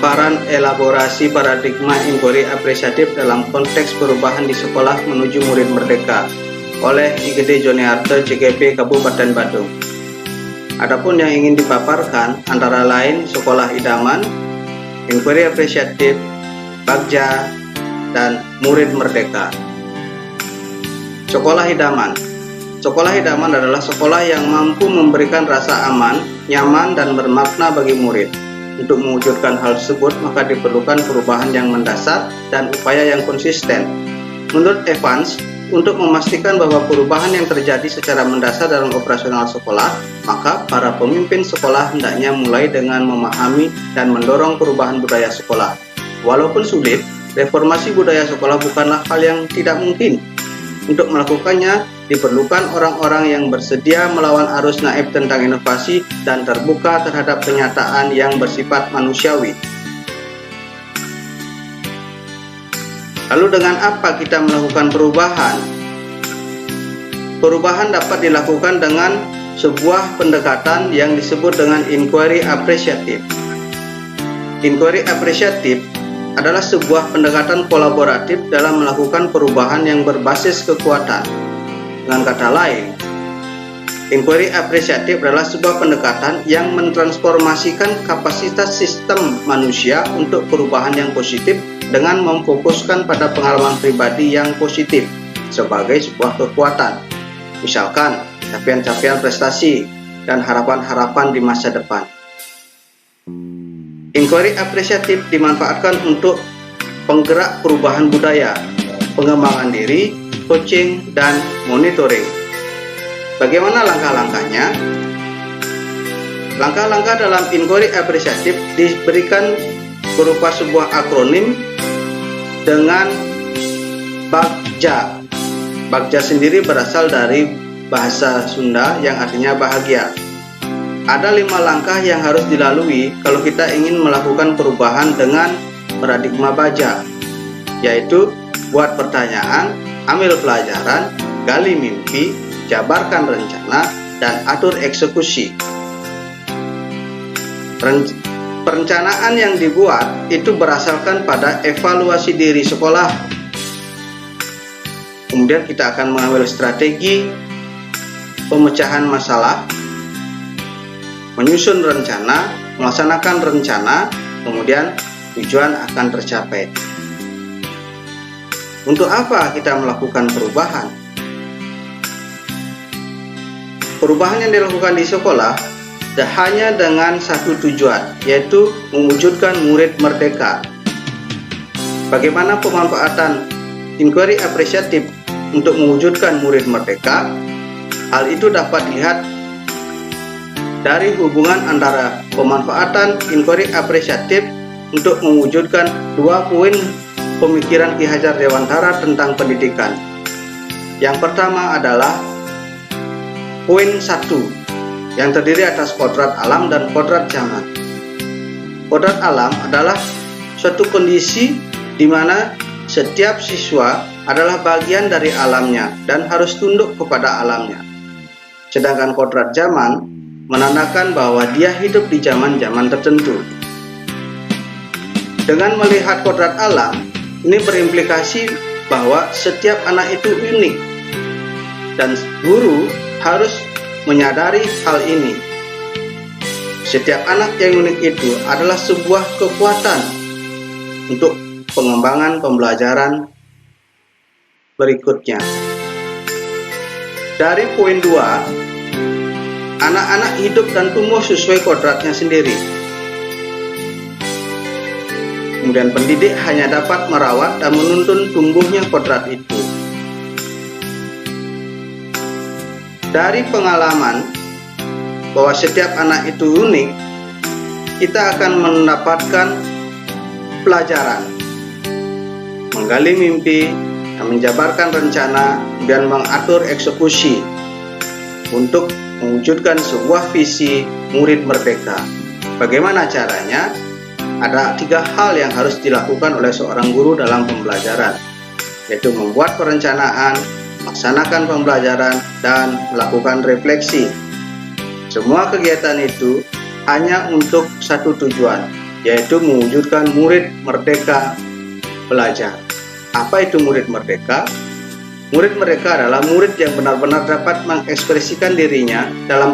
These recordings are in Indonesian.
pemaparan elaborasi paradigma inquiry apresiatif dalam konteks perubahan di sekolah menuju murid merdeka oleh IGD Joniarte CGP Kabupaten Badung. Adapun yang ingin dipaparkan antara lain sekolah idaman, inquiry apresiatif, bagja, dan murid merdeka. Sekolah idaman. Sekolah idaman adalah sekolah yang mampu memberikan rasa aman, nyaman, dan bermakna bagi murid. Untuk mewujudkan hal tersebut, maka diperlukan perubahan yang mendasar dan upaya yang konsisten. Menurut Evans, untuk memastikan bahwa perubahan yang terjadi secara mendasar dalam operasional sekolah, maka para pemimpin sekolah hendaknya mulai dengan memahami dan mendorong perubahan budaya sekolah. Walaupun sulit, reformasi budaya sekolah bukanlah hal yang tidak mungkin. Untuk melakukannya, diperlukan orang-orang yang bersedia melawan arus naif tentang inovasi dan terbuka terhadap kenyataan yang bersifat manusiawi. Lalu dengan apa kita melakukan perubahan? Perubahan dapat dilakukan dengan sebuah pendekatan yang disebut dengan inquiry apresiatif. Inquiry apresiatif adalah sebuah pendekatan kolaboratif dalam melakukan perubahan yang berbasis kekuatan. Dengan kata lain, inquiry apresiatif adalah sebuah pendekatan yang mentransformasikan kapasitas sistem manusia untuk perubahan yang positif dengan memfokuskan pada pengalaman pribadi yang positif sebagai sebuah kekuatan. Misalkan, capaian-capaian prestasi dan harapan-harapan di masa depan. Inquiry apresiatif dimanfaatkan untuk penggerak perubahan budaya, pengembangan diri, coaching, dan monitoring. Bagaimana langkah-langkahnya? Langkah-langkah dalam inquiry apresiatif diberikan berupa sebuah akronim dengan bagja. Bagja sendiri berasal dari bahasa Sunda yang artinya bahagia. Ada 5 langkah yang harus dilalui kalau kita ingin melakukan perubahan dengan paradigma baja, yaitu buat pertanyaan, ambil pelajaran, gali mimpi, jabarkan rencana, dan atur eksekusi. Perencanaan yang dibuat itu berdasarkan pada evaluasi diri sekolah. Kemudian kita akan mengambil strategi pemecahan masalah, menyusun rencana, melaksanakan rencana, kemudian tujuan akan tercapai. Untuk apa kita melakukan perubahan? Perubahan yang dilakukan di sekolah hanya dengan satu tujuan, yaitu mewujudkan murid merdeka. Bagaimana pemanfaatan inquiry apresiatif untuk mewujudkan murid merdeka? Hal itu dapat dilihat dari hubungan antara pemanfaatan inquiry apresiatif untuk mewujudkan 2 poin pemikiran Ki Hajar Dewantara tentang pendidikan. Yang pertama adalah poin 1 yang terdiri atas kodrat alam dan kodrat zaman. Kodrat alam adalah suatu kondisi di mana setiap siswa adalah bagian dari alamnya dan harus tunduk kepada alamnya. Sedangkan kodrat zaman menandakan bahwa dia hidup di zaman-zaman tertentu. Dengan melihat kodrat alam, ini berimplikasi bahwa setiap anak itu unik dan guru harus menyadari hal ini. Setiap anak yang unik itu adalah sebuah kekuatan untuk pengembangan pembelajaran berikutnya. Dari poin 2, anak-anak hidup dan tumbuh sesuai kodratnya sendiri. Kemudian pendidik hanya dapat merawat dan menuntun tumbuhnya kodrat itu. Dari pengalaman bahwa setiap anak itu unik, kita akan mendapatkan pelajaran, menggali mimpi, dan menjabarkan rencana, dan mengatur eksekusi untuk mewujudkan sebuah visi murid merdeka. Bagaimana caranya? Ada 3 hal yang harus dilakukan oleh seorang guru dalam pembelajaran, yaitu membuat perencanaan, melaksanakan pembelajaran, dan melakukan refleksi. Semua kegiatan itu hanya untuk satu tujuan, yaitu mewujudkan murid merdeka belajar. Apa itu murid merdeka? Murid merdeka adalah murid yang benar-benar dapat mengekspresikan dirinya dalam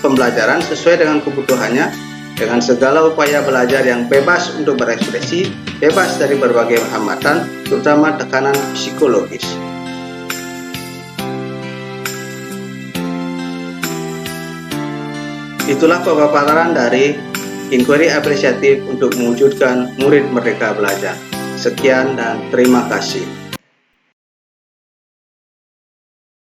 pembelajaran sesuai dengan kebutuhannya, dengan segala upaya belajar yang bebas untuk berekspresi, bebas dari berbagai hambatan, terutama tekanan psikologis. Itulah pemaparan dari inquiry apresiatif untuk mewujudkan murid merdeka belajar. Sekian dan terima kasih.